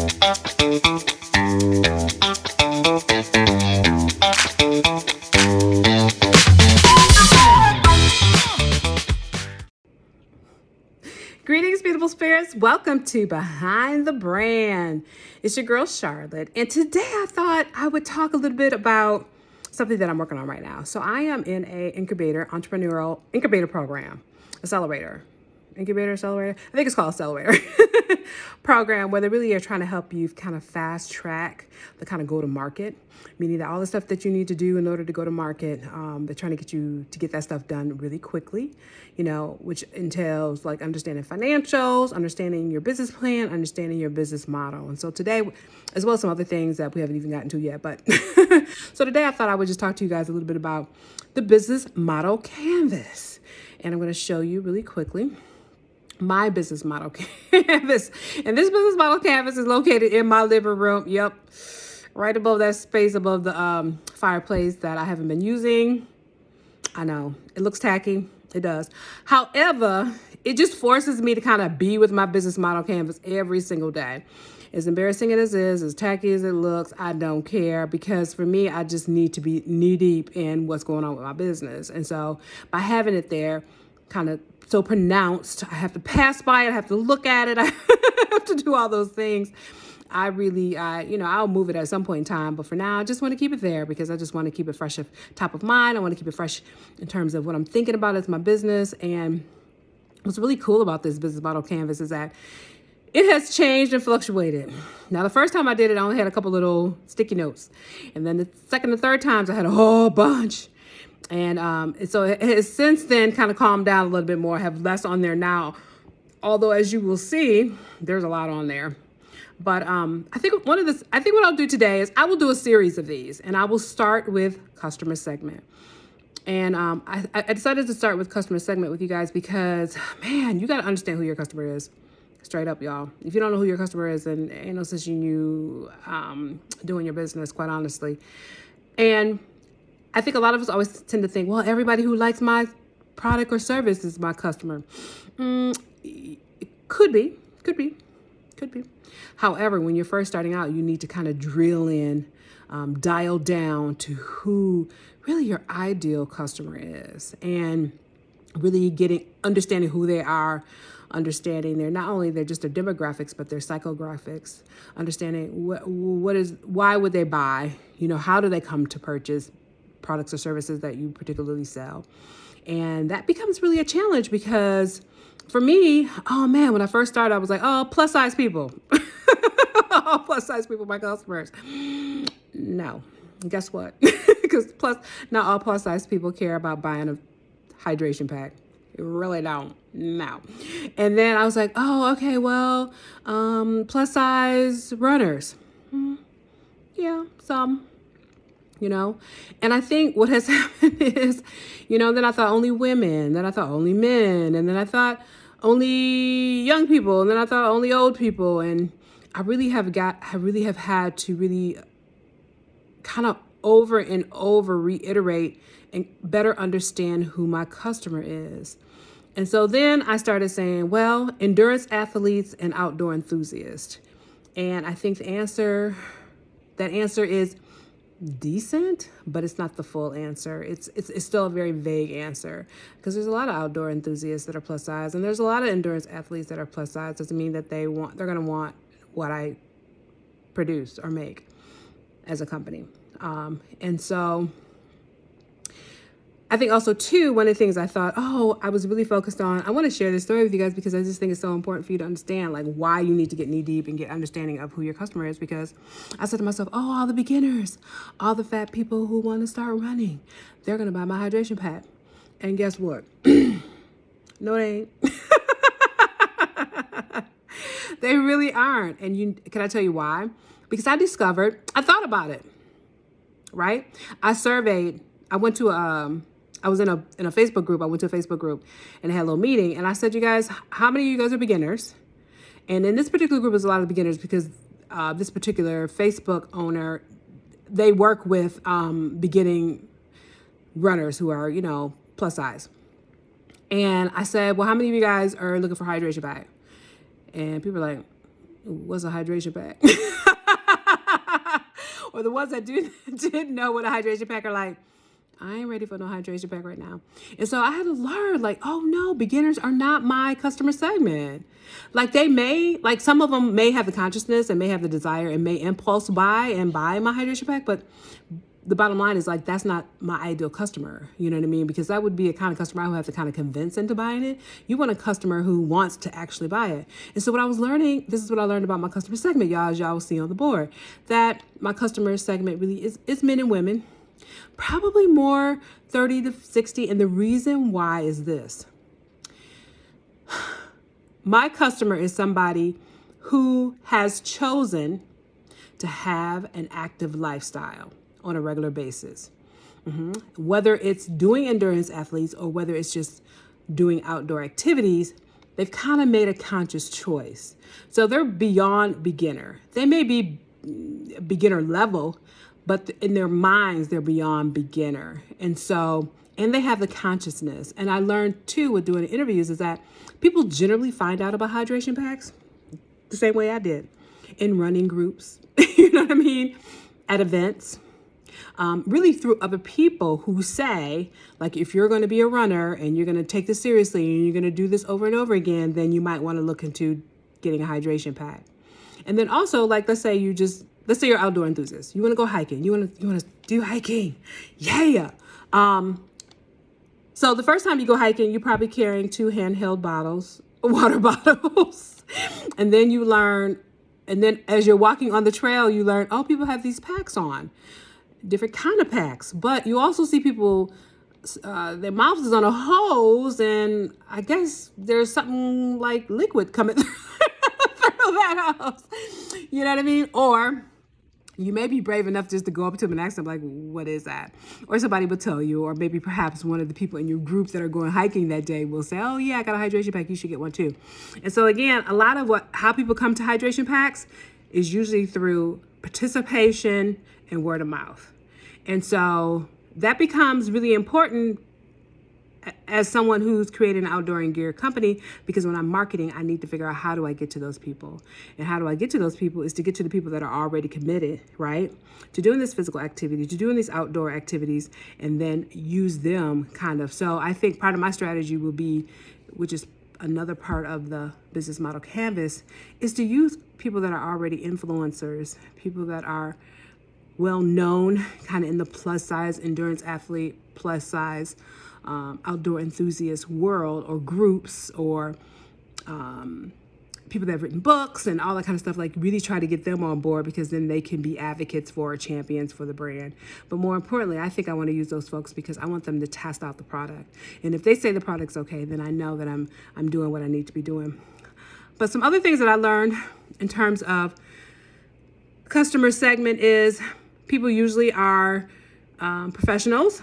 Greetings, beautiful spirits. Welcome to Behind the Brand. It's your girl, Charlotte. And today I thought I would talk a little bit about something that I'm working on right now. So I am in a entrepreneurial incubator program, accelerator. Accelerator? I think it's called accelerator program, where they really are trying to help you kind of fast track the kind of go to market, meaning that all the stuff that you need to do in order to go to market, they're trying to get you to get that stuff done really quickly, which entails like understanding financials, understanding your business plan, understanding your business model. And so today, as well as some other things that we haven't even gotten to yet, but so today I thought I would just talk to you guys a little bit about the business model canvas. And I'm going to show you really quickly my business model canvas. And this business model canvas is located in my living room. Yep. Right above that space above the fireplace that I haven't been using. I know it looks tacky. It does. However, it just forces me to kind of be with my business model canvas every single day. As embarrassing as it is, as tacky as it looks, I don't care, because for me, I just need to be knee deep in what's going on with my business. And so by having it there kind of so pronounced, I have to pass by it, I have to look at it, I have to do all those things. I'll move it at some point in time, but for now, I just want to keep it there because I just want to keep it fresh at top of mind. I want to keep it fresh in terms of what I'm thinking about as my business. And what's really cool about this business model canvas is that it has changed and fluctuated. Now, the first time I did it, I only had a couple little sticky notes. And then the second and third times, I had a whole bunch. And so it has since then kind of calmed down a little bit more. I have less on there now. Although, as you will see, there's a lot on there. But I think what I'll do today is I will do a series of these, and I will start with customer segment. And I decided to start with customer segment with you guys because, man, you got to understand who your customer is. Straight up, y'all. If you don't know who your customer is, then ain't no sense you doing your business, quite honestly. And I think a lot of us always tend to think, well, everybody who likes my product or service is my customer. Could be. However, when you're first starting out, you need to kind of drill in, dial down to who really your ideal customer is, and really understanding who they are, understanding they're just their demographics, but their psychographics, understanding why would they buy, how do they come to purchase products or services that you particularly sell. And that becomes really a challenge because for me, oh man, when I first started, I was like, oh, plus size people. Oh, plus size people, my customers. No, guess what? Because not all plus size people care about buying a hydration pack. They really don't. No. And then I was like, oh, okay, well, plus size runners. Yeah, some. And I think what has happened is, then I thought only women, then I thought only men, and then I thought only young people, and then I thought only old people. And I really have had to really kind of over and over reiterate and better understand who my customer is. And so then I started saying, well, endurance athletes and outdoor enthusiasts. And I think that answer is decent, but it's not the full answer. It's still a very vague answer because there's a lot of outdoor enthusiasts that are plus size, and there's a lot of endurance athletes that are plus size. Doesn't mean that they're going to want what I produce or make as a company. And so I think also too, one of the things I thought, I was really focused on, I want to share this story with you guys because I just think it's so important for you to understand like why you need to get knee deep and get understanding of who your customer is. Because I said to myself, all the beginners, all the fat people who want to start running, they're going to buy my hydration pack. And guess what? No, they ain't. They really aren't. And can I tell you why? Because I thought about it, right? I was in a Facebook group. I went to a Facebook group and had a little meeting. And I said, you guys, how many of you guys are beginners? And in this particular group, there's a lot of beginners because this particular Facebook owner, they work with beginning runners who are, plus size. And I said, well, how many of you guys are looking for hydration bag? And people are like, What's a hydration pack? Or the ones that didn't know what a hydration pack are like, I ain't ready for no hydration pack right now. And so I had to learn, like, oh no, beginners are not my customer segment. Like some of them may have the consciousness and may have the desire and may impulse buy and buy my hydration pack, but the bottom line is, like, that's not my ideal customer. You know what I mean? Because that would be a kind of customer I would have to kind of convince into buying it. You want a customer who wants to actually buy it. And so what I was learning, this is what I learned about my customer segment, y'all, as y'all will see on the board, that my customer segment really is men and women, probably more 30 to 60. And the reason why is this. My customer is somebody who has chosen to have an active lifestyle on a regular basis. Whether it's doing endurance athletes or whether it's just doing outdoor activities, they've kind of made a conscious choice. So they're beyond beginner. They may be beginner level, but in their minds, they're beyond beginner. And they have the consciousness. And I learned too with doing interviews is that people generally find out about hydration packs the same way I did, in running groups, you know what I mean? At events. Really through other people who say, like, if you're going to be a runner and you're going to take this seriously and you're going to do this over and over again, then you might want to look into getting a hydration pack. And then also, like, let's say you're outdoor enthusiast. You want to go hiking. You want to do hiking. Yeah. So the first time you go hiking, you're probably carrying 2 handheld water bottles. And then you learn, and then as you're walking on the trail, you learn, oh, people have these packs on. Different kind of packs, but you also see people, their mouth is on a hose, and I guess there's something like liquid coming through that hose. You know what I mean? Or you may be brave enough just to go up to them and ask them, like, what is that? Or somebody will tell you, or maybe perhaps one of the people in your group that are going hiking that day will say, oh yeah, I got a hydration pack, you should get one too. And so again, a lot of how people come to hydration packs is usually through participation and word of mouth. And so that becomes really important as someone who's created an outdoor and gear company, because when I'm marketing, I need to figure out how do I get to those people. And how do I get to those people is to get to the people that are already committed, right? To doing this physical activity, to doing these outdoor activities, and then use them kind of. So I think part of my strategy will be, which is another part of the business model canvas, is to use people that are already influencers, people that are well known kind of in the plus size endurance athlete, plus size outdoor enthusiast world, or groups, or people that have written books and all that kind of stuff. Like, really try to get them on board, because then they can be advocates for, champions for the brand. But more importantly, I think I want to use those folks because I want them to test out the product. And if they say the product's okay, then I know that I'm doing what I need to be doing. But some other things that I learned in terms of customer segment is people usually are professionals.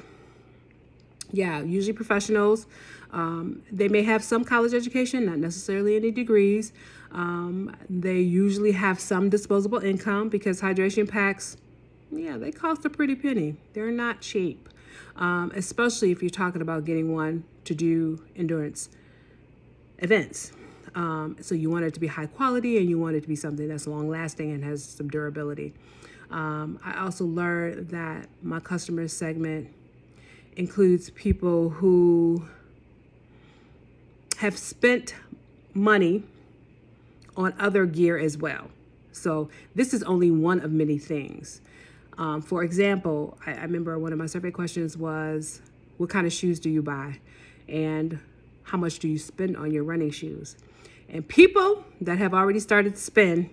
Yeah, usually professionals. They may have some college education, not necessarily any degrees. They usually have some disposable income, because hydration packs, yeah, they cost a pretty penny. They're not cheap, especially if you're talking about getting one to do endurance events. So you want it to be high quality, and you want it to be something that's long lasting and has some durability. I also learned that my customer segment includes people who have spent money on other gear as well. So this is only one of many things. For example, I remember one of my survey questions was, what kind of shoes do you buy? And how much do you spend on your running shoes? And people that have already started to spend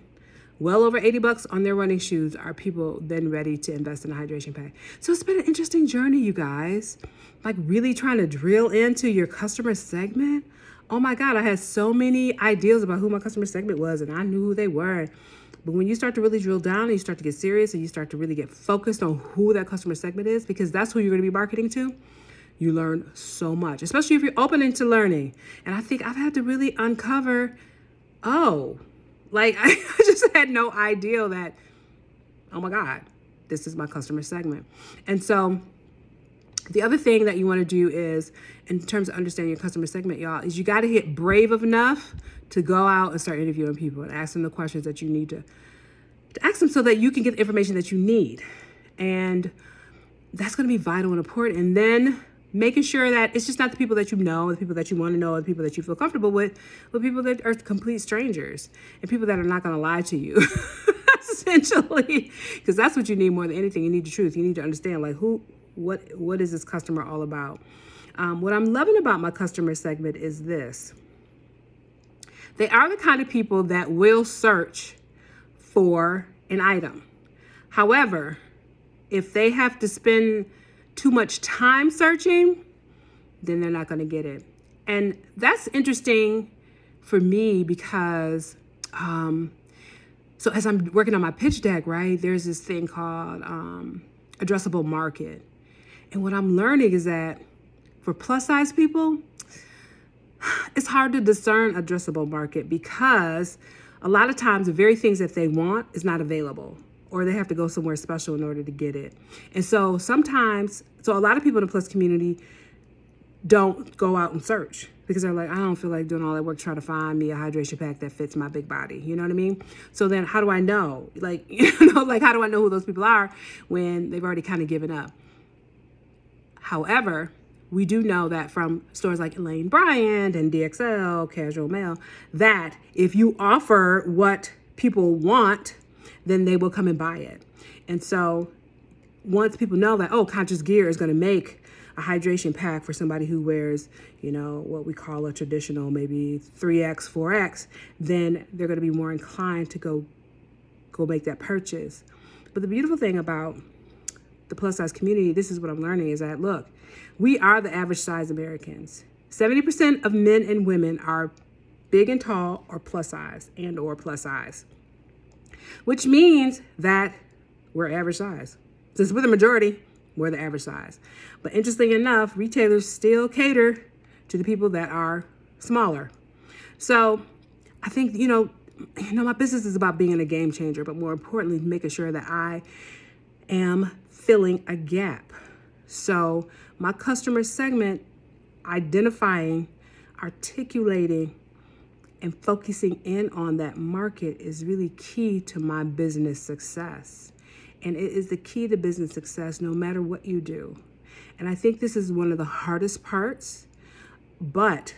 well over $80 on their running shoes are people then ready to invest in a hydration pack. So it's been an interesting journey, you guys. Like, really trying to drill into your customer segment. Oh my God, I had so many ideas about who my customer segment was, and I knew who they were. But when you start to really drill down and you start to get serious and you start to really get focused on who that customer segment is, because that's who you're going to be marketing to, you learn so much, especially if you're open into learning. And I think I've had to really uncover, I just had no idea that, oh my God, this is my customer segment. And so The other thing that you want to do is, in terms of understanding your customer segment, y'all, is you got to get brave enough to go out and start interviewing people and ask them the questions that you need to ask them so that you can get the information that you need. And that's going to be vital and important. And then making sure that it's just not the people that you know, the people that you want to know, the people that you feel comfortable with, but people that are complete strangers and people that are not going to lie to you, essentially, because that's what you need more than anything. You need the truth. You need to understand, like, what is this customer all about? What I'm loving about my customer segment is this. They are the kind of people that will search for an item. However, if they have to spend too much time searching, then they're not going to get it. And that's interesting for me because, so as I'm working on my pitch deck, right, there's this thing called addressable market. And what I'm learning is that for plus size people, it's hard to discern addressable market because a lot of times the very things that they want is not available, or they have to go somewhere special in order to get it. And so sometimes, a lot of people in the plus community don't go out and search because they're like, I don't feel like doing all that work trying to find me a hydration pack that fits my big body. You know what I mean? So then how do I know? Like, how do I know who those people are when they've already kind of given up? However, we do know that from stores like Elaine Bryant and DXL, Casual Mail, that if you offer what people want, then they will come and buy it. And so once people know that, Conscious Gear is going to make a hydration pack for somebody who wears, what we call a traditional, maybe 3X, 4X, then they're going to be more inclined to go make that purchase. But the beautiful thing about the plus size community, this is what I'm learning, is that, look, we are the average size Americans. 70% of men and women are big and tall or plus size, which means that we're average size. Since we're the majority, we're the average size. But interesting enough, retailers still cater to the people that are smaller. So I think, my business is about being a game changer, but more importantly, making sure that I am filling a gap. So my customer segment, identifying, articulating, and focusing in on that market is really key to my business success. And it is the key to business success no matter what you do. And I think this is one of the hardest parts, but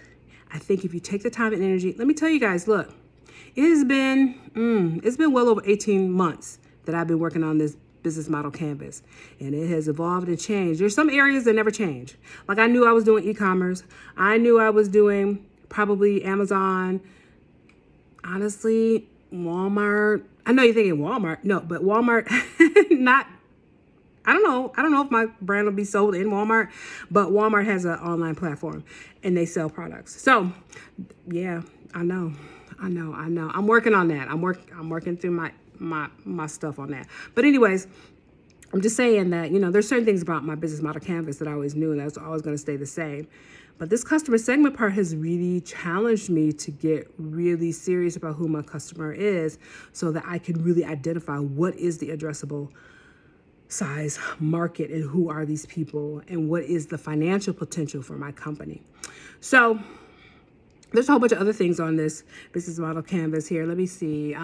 I think if you take the time and energy, let me tell you guys, look, it's been well over 18 months that I've been working on this business model canvas, and it has evolved and changed. There's some areas that never change. Like I knew I was doing e-commerce. I knew I was doing probably Amazon, honestly, Walmart. I know you're thinking Walmart. No, but Walmart, I don't know if my brand will be sold in Walmart, but Walmart has an online platform and they sell products. So yeah, I know. I'm working on that. I'm working through my stuff on that. But anyways, I'm just saying that, there's certain things about my business model canvas that I always knew and that's always going to stay the same. But this customer segment part has really challenged me to get really serious about who my customer is so that I can really identify what is the addressable size market and who are these people and what is the financial potential for my company. So there's a whole bunch of other things on this business model canvas here. Let me see.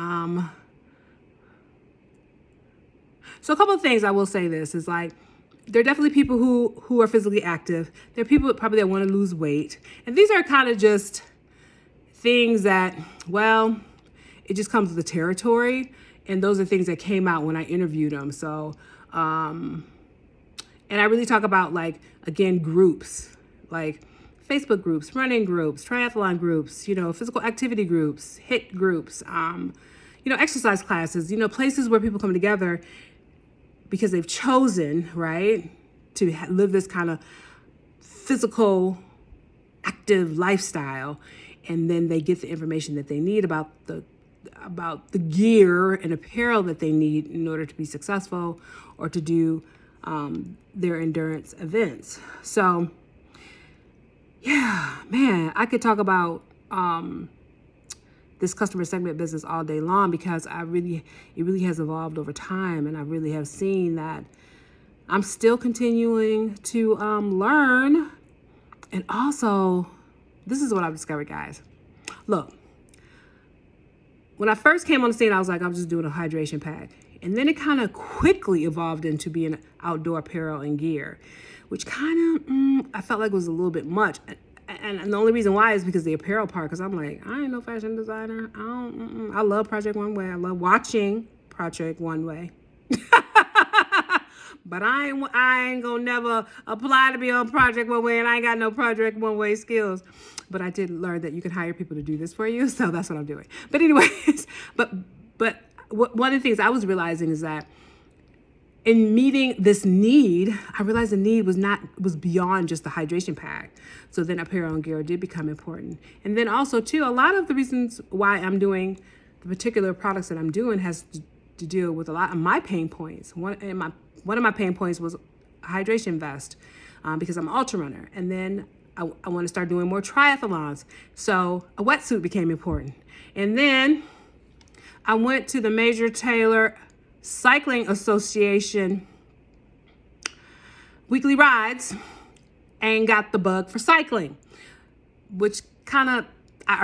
So a couple of things I will say this is like, there are definitely people who are physically active. There are people that want to lose weight. And these are kind of just things that, well, it just comes with the territory. And those are things that came out when I interviewed them. So, and I really talk about like, again, groups, like Facebook groups, running groups, triathlon groups, physical activity groups, HIIT groups, exercise classes, places where people come together because they've chosen, right, to live this kind of physical, active lifestyle, and then they get the information that they need about the gear and apparel that they need in order to be successful or to do their endurance events. So, yeah, man, I could talk about this customer segment business all day long because it really has evolved over time, and I really have seen that I'm still continuing to learn. And also, this is what I've discovered, guys. Look, when I first came on the scene, I was like, I'm just doing a hydration pack. And then it kind of quickly evolved into being outdoor apparel and gear, which kind of, I felt like was a little bit much. And the only reason why is because the apparel part, because I'm like, I ain't no fashion designer. I love Project One Way. I love watching Project One Way. But I ain't gonna never apply to be on Project One Way, and I ain't got no Project One Way skills. But I did learn that you can hire people to do this for you, so that's what I'm doing. But anyways, but one of the things I was realizing is that in meeting this need, I realized the need was beyond just the hydration pack. So then apparel and gear did become important. And then also too, a lot of the reasons why I'm doing the particular products that I'm doing has to deal with a lot of my pain points. One of my pain points was a hydration vest because I'm an ultra runner. And then I want to start doing more triathlons. So a wetsuit became important. And then I went to the Major Taylor Cycling Association weekly rides and got the bug for cycling, which I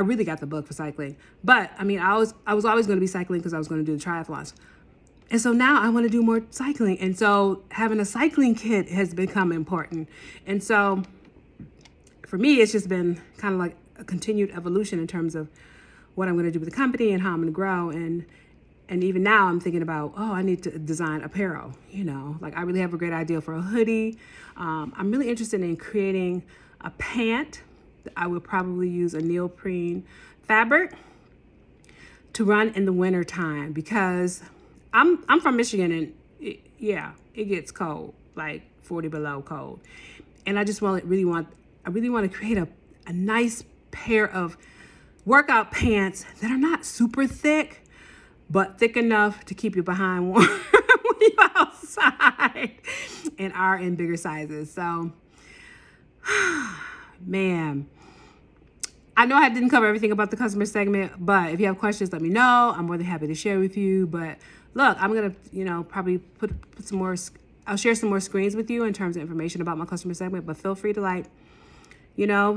really got the bug for cycling. But I mean, I was always going to be cycling because I was going to do the triathlons. And so now I want to do more cycling. And so having a cycling kit has become important. And so for me, it's just been kind of like a continued evolution in terms of what I'm going to do with the company and how I'm going to grow. And even now I'm thinking about, I need to design apparel, like I really have a great idea for a hoodie. I'm really interested in creating a pant. I would probably use a neoprene fabric to run in the winter time because I'm from Michigan and it gets cold, like 40 below cold. And I just really want to create a nice pair of workout pants that are not super thick, but thick enough to keep you behind warm when you're outside and are in bigger sizes. So, man, I know I didn't cover everything about the customer segment, but if you have questions, let me know. I'm more than happy to share with you. But look, I'm going to, probably put some more, I'll share some more screens with you in terms of information about my customer segment, but feel free to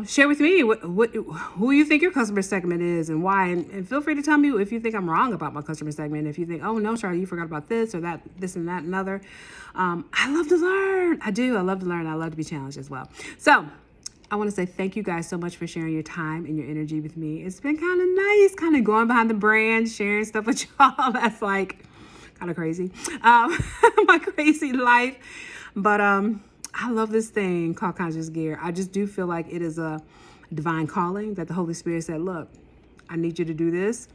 share with me who you think your customer segment is and why. And feel free to tell me if you think I'm wrong about my customer segment. If you think, oh no, Charlie, you forgot about this or that, this and that and other. I love to learn. I do. I love to learn. I love to be challenged as well. So I want to say thank you guys so much for sharing your time and your energy with me. It's been kind of nice, kind of going behind the brand, sharing stuff with y'all. That's like kind of crazy. My crazy life. But, I love this thing called conscious gear. I just do feel like it is a divine calling that the Holy Spirit said, look, I need you to do this.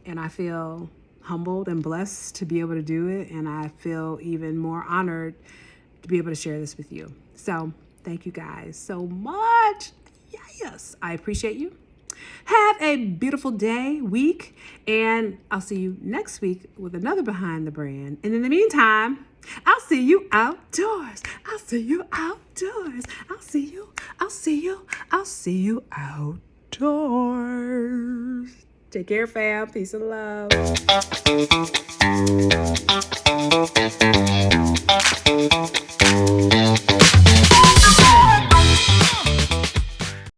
And I feel humbled and blessed to be able to do it. And I feel even more honored to be able to share this with you. So thank you guys so much. Yes, I appreciate you. Have a beautiful day, week, and I'll see you next week with another Behind the Brand. And in the meantime, I'll see you outdoors. I'll see you outdoors. I'll see you outdoors. Take care, fam. Peace and love.